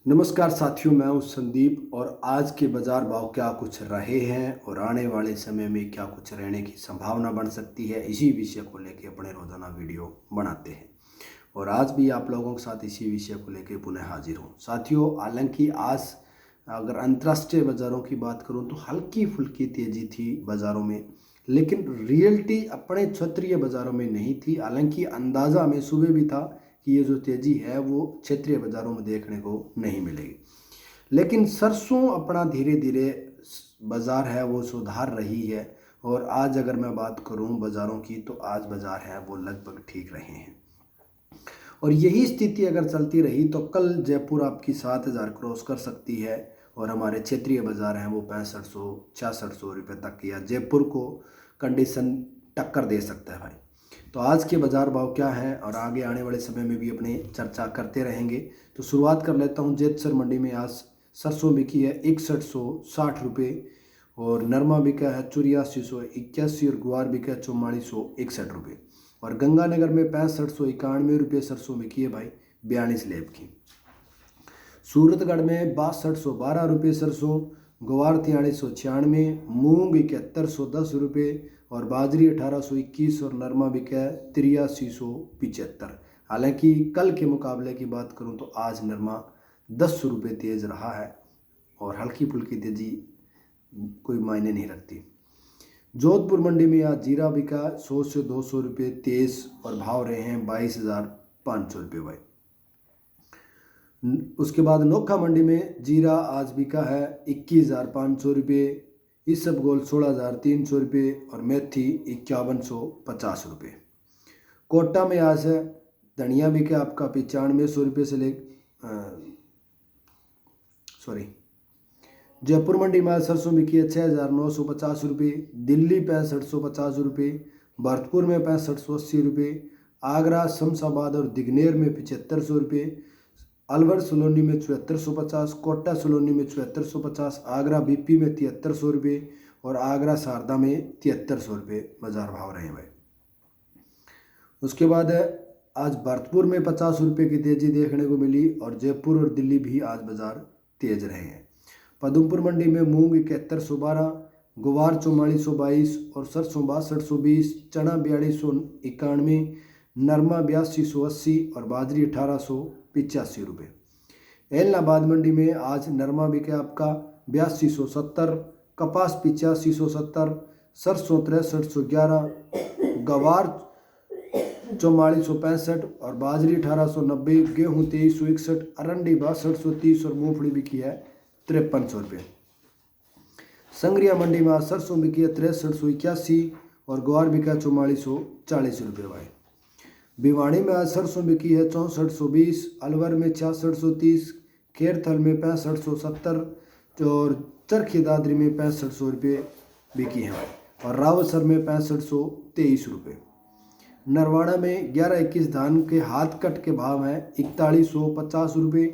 नमस्कार साथियों, मैं हूं संदीप और आज के बाजार भाव क्या कुछ रहे हैं और आने वाले समय में क्या कुछ रहने की संभावना बन सकती है, इसी विषय को लेकर अपने रोजाना वीडियो बनाते हैं। और आज भी आप लोगों के साथ इसी विषय को लेकर पुनः हाजिर हूं। साथियों, हालांकि आज अगर अंतर्राष्ट्रीय बाज़ारों की बात करूं तो हल्की फुल्की तेज़ी थी बाज़ारों में, लेकिन रियलिटी अपने क्षेत्रीय बाज़ारों में नहीं थी। हालांकि अंदाज़ा हमें सुबह भी था कि ये जो तेज़ी है वो क्षेत्रीय बाज़ारों में देखने को नहीं मिलेगी, लेकिन सरसों अपना धीरे धीरे बाज़ार है वो सुधार रही है। और आज अगर मैं बात करूं बाज़ारों की तो आज बाज़ार है वो लगभग ठीक रहे हैं। और यही स्थिति अगर चलती रही तो कल जयपुर आपकी 7,000 क्रॉस कर सकती है और हमारे क्षेत्रीय बाज़ार हैं वो 6500-6600 रुपये तक या जयपुर को कंडीशन टक्कर दे सकता है भाई। तो आज के बाज़ार भाव क्या हैं और आगे आने वाले समय में भी अपनी चर्चा करते रहेंगे। तो शुरुआत कर लेता हूँ। जेतसर मंडी में आज सरसों बिकी है 6160 रुपये और नरमा बिका है 8481 और गुआर बिका है 4461 रुपये। और गंगानगर में 6591 रुपये सरसों बिकी है भाई 42 लेब की। सूरतगढ़ में 6212 रुपये सरसों, ग्वार 4396, मूंग 7110 रुपये और बाजरी 1821 और नरमा बिका 8375। हालांकि कल के मुकाबले की बात करूं तो आज नरमा 10 रुपये तेज़ रहा है और हल्की फुल्की तेज़ी कोई मायने नहीं रखती। जोधपुर मंडी में आज जीरा बिका 100 से 200 रुपये तेज़ और भाव रहे हैं 22,500 रुपये भाई। उसके बाद नोखा मंडी में जीरा आज बिका है 21,500 रुपये, इसबगोल 16,300 रुपये और मेथी 5150 रुपये। कोटा में आज है धनिया बिका आपका 9500 रुपये से ले जयपुर मंडी में आज सरसों बिकी है 6,950 रुपये, दिल्ली 6550 रुपये, भरतपुर में 6580 रुपये, आगरा, शमशाबाद और दिगनेर में 7500 रुपये, अलवर सलोनी में 7450, कोटा सलोनी में 7450, आगरा बीपी में 7300 रुपये और आगरा शारदा में 7300 रुपये बाजार भाव रहे भाई। उसके बाद आज भरतपुर में 50 रुपये की तेज़ी देखने को मिली और जयपुर और दिल्ली भी आज बाजार तेज रहे हैं। पदमपुर मंडी में मूंग 7112, गुवार 4422 और सरसों 6220, चना 4291, नरमा 8280 और बाजरी 1885 रुपये। एलनाबाद मंडी में आज नरमा बिका आपका 8270, कपास 8570, सरसों 6311, गवार 4465 और बाजरी 1890, गेहूँ 2361, अरंडी 6230 और मूंगफली बिकी है 5300 रुपये। संग्रिया मंडी में आज सरसों बिकी है 6381 और ग्वार बिका 4440 रुपये भाई। भिवाड़ी में आज सरसों बिकी है 6420, अलवर में 6630, खेरथल में 6570 और चरखी दादरी में 6500 रुपये बिकी है भाई। और रावतसर में 6523 रुपये। नरवाड़ा में 1121 धान के हाथ कट के भाव हैं 4150 रुपये,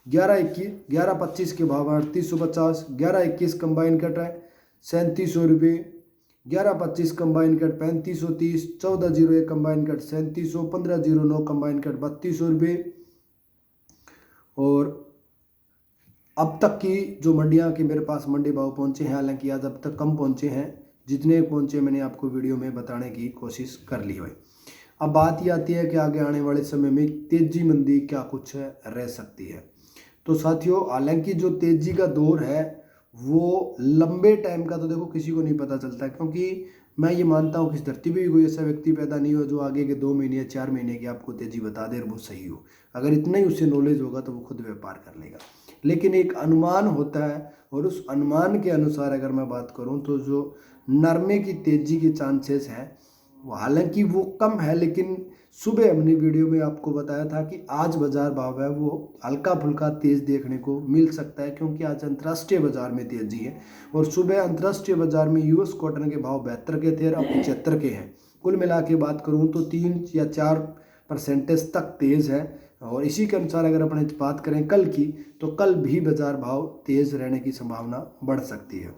1125 के भाव हैं 3850, 1121 कंबाइन कट है 3700 रुपये, 1125 combine cut 3530, 1401 combine cut 3700, 1509 combine cut 3200 रुपये। और अब तक की जो मंडियां के मेरे पास मंडी भाव पहुंचे हैं, हालांकि आज अब तक कम पहुंचे हैं, जितने पहुंचे मैंने आपको वीडियो में बताने की कोशिश कर ली भाई। अब बात ये आती है कि आगे आने वाले समय में तेजी मंदी क्या कुछ रह सकती है। तो साथियों, हालांकि जो तेजी का दौर है वो लंबे टाइम का तो देखो किसी को नहीं पता चलता, क्योंकि मैं ये मानता हूँ कि इस धरती पे भी कोई ऐसा व्यक्ति पैदा नहीं हो जो आगे के 2 महीने या 4 महीने की आपको तेजी बता दे और वो सही हो। अगर इतना ही उससे नॉलेज होगा तो वो खुद व्यापार कर लेगा, लेकिन एक अनुमान होता है और उस अनुमान के अनुसार अगर मैं बात करूँ तो जो नरमे की तेजी के चांसेस हैं वो हालांकि वो कम है, लेकिन सुबह हमने वीडियो में आपको बताया था कि आज बाजार भाव है वो हल्का फुल्का तेज़ देखने को मिल सकता है, क्योंकि आज अंतर्राष्ट्रीय बाजार में तेज़ी है। और सुबह अंतर्राष्ट्रीय बाजार में यूएस कॉटन के भाव 72 के थे और अब 75 के हैं। कुल मिला के बात करूँ तो 3 या 4% तक तेज़ है। और इसी के अनुसार अगर अपने बात करें कल की, तो कल भी बाजार भाव तेज़ रहने की संभावना बढ़ सकती है।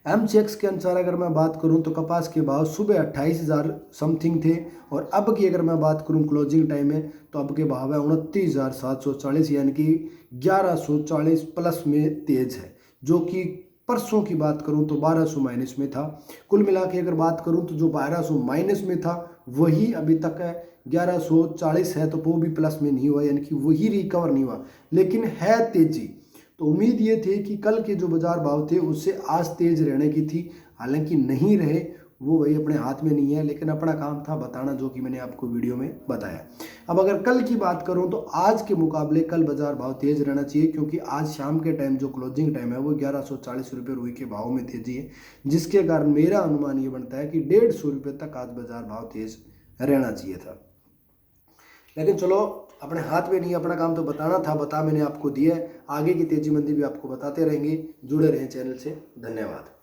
MCX के अनुसार अगर मैं बात करूं तो कपास के भाव सुबह 28,000 समथिंग थे और अब की अगर मैं बात करूं क्लोजिंग टाइम में तो अब के भाव है 29,740, यानी कि 1140 प्लस में तेज है, जो कि परसों की बात करूं तो 1200 माइनस में था। कुल मिला के अगर बात करूं तो जो 1200 माइनस में था वही अभी तक है 1140 है, तो वो भी प्लस में नहीं हुआ, यानी कि वही रिकवर नहीं हुआ, लेकिन है तेजी। तो उम्मीद ये थी कि कल के जो बाजार भाव थे उससे आज तेज रहने की थी, हालांकि नहीं रहे, वो वही अपने हाथ में नहीं है, लेकिन अपना काम था बताना, जो कि मैंने आपको वीडियो में बताया। अब अगर कल की बात करूं तो आज के मुकाबले कल बाजार भाव तेज रहना चाहिए, क्योंकि आज शाम के टाइम जो क्लोजिंग टाइम है वो 1140 रुपये रुई के भाव में तेजी है, जिसके कारण मेरा अनुमान ये बनता है कि 150 रुपये तक आज बाजार भाव तेज रहना चाहिए था। लेकिन चलो अपने हाथ में नहीं, अपना काम तो बताना था, बता मैंने आपको दिया है। आगे की तेजी मंदी भी आपको बताते रहेंगे, जुड़े रहें चैनल से। धन्यवाद।